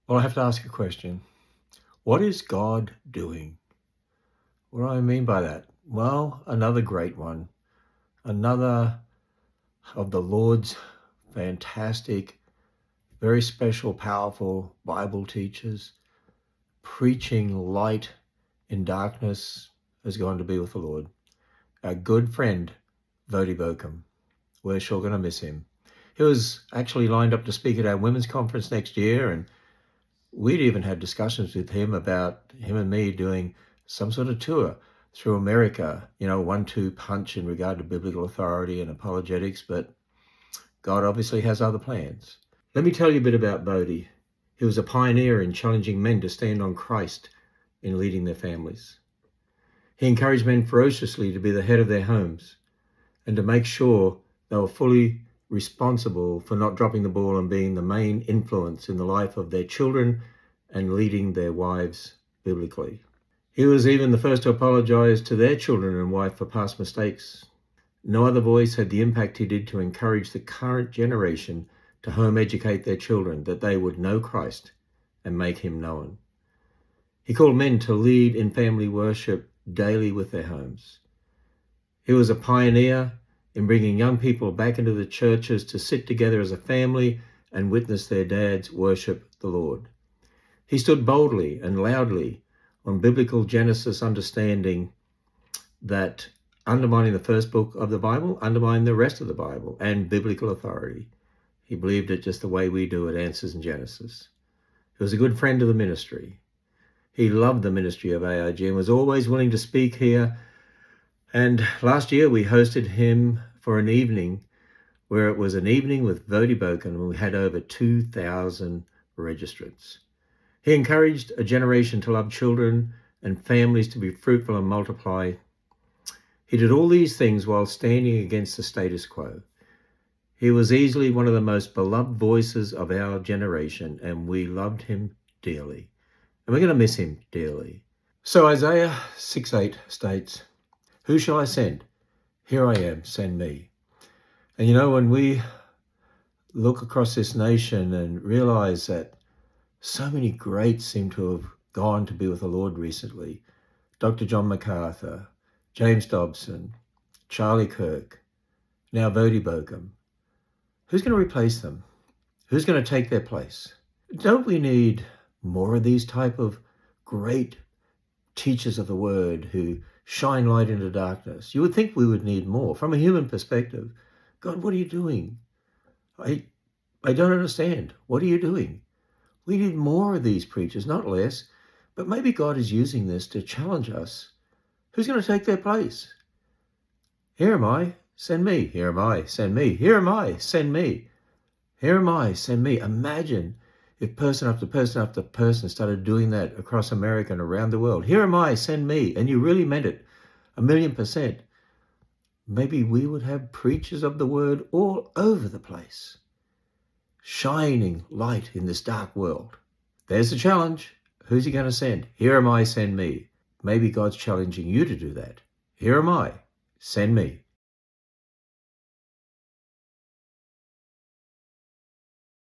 Well, I have to ask a question. What is God doing? What do I mean by that? Well, another great one. Another of the Lord's fantastic, very special, powerful Bible teachers preaching light in darkness has gone to be with the Lord. Our good friend, Voddie Baucham. We're sure going to miss him. He was actually lined up to speak at our women's conference next year, and we'd even had discussions with him about him and me doing some sort of tour through America, 1-2 punch in regard to biblical authority and apologetics, but God obviously has other plans. Let me tell you a bit about Voddie. He was a pioneer in challenging men to stand on Christ in leading their families. He encouraged men ferociously to be the head of their homes and to make sure they were fully responsible for not dropping the ball and being the main influence in the life of their children and leading their wives biblically. He was even the first to apologize to their children and wife for past mistakes. No other voice had the impact he did to encourage the current generation to home educate their children that they would know Christ and make him known. He called men to lead in family worship daily with their homes. He was a pioneer in bringing young people back into the churches to sit together as a family and witness their dads worship the Lord. He stood boldly and loudly on biblical Genesis understanding that undermining the first book of the Bible undermined the rest of the Bible and biblical authority. He believed it just the way we do at Answers in Genesis. He was a good friend of the ministry. He loved the ministry of AIG and was always willing to speak here. And last year we hosted him for an evening where it was an evening with Voddie Baucham, and we had over 2,000 registrants. He encouraged a generation to love children and families to be fruitful and multiply. He did all these things while standing against the status quo. He was easily one of the most beloved voices of our generation, and we loved him dearly. And we're going to miss him dearly. So Isaiah 6:8 states, "Who shall I send? Here I am, send me." And when we look across this nation and realize that so many greats seem to have gone to be with the Lord recently, Dr. John MacArthur, James Dobson, Charlie Kirk, now Voddie Baucham, who's going to replace them? Who's going to take their place? Don't we need more of these type of great teachers of the word who shine light into darkness? You would think we would need more. From a human perspective, God, what are you doing? I don't understand. What are you doing? We need more of these preachers, not less. But maybe God is using this to challenge us. Who's going to take their place? Here am I, send me. Here am I, send me. Here am I, send me. Here am I, send me. Imagine if person after person after person started doing that across America and around the world. Here am I, send me. And you really meant it, 1,000,000%. Maybe we would have preachers of the word all over the place, shining light in this dark world. There's the challenge. Who's he going to send? Here am I, send me. Maybe God's challenging you to do that. Here am I, send me.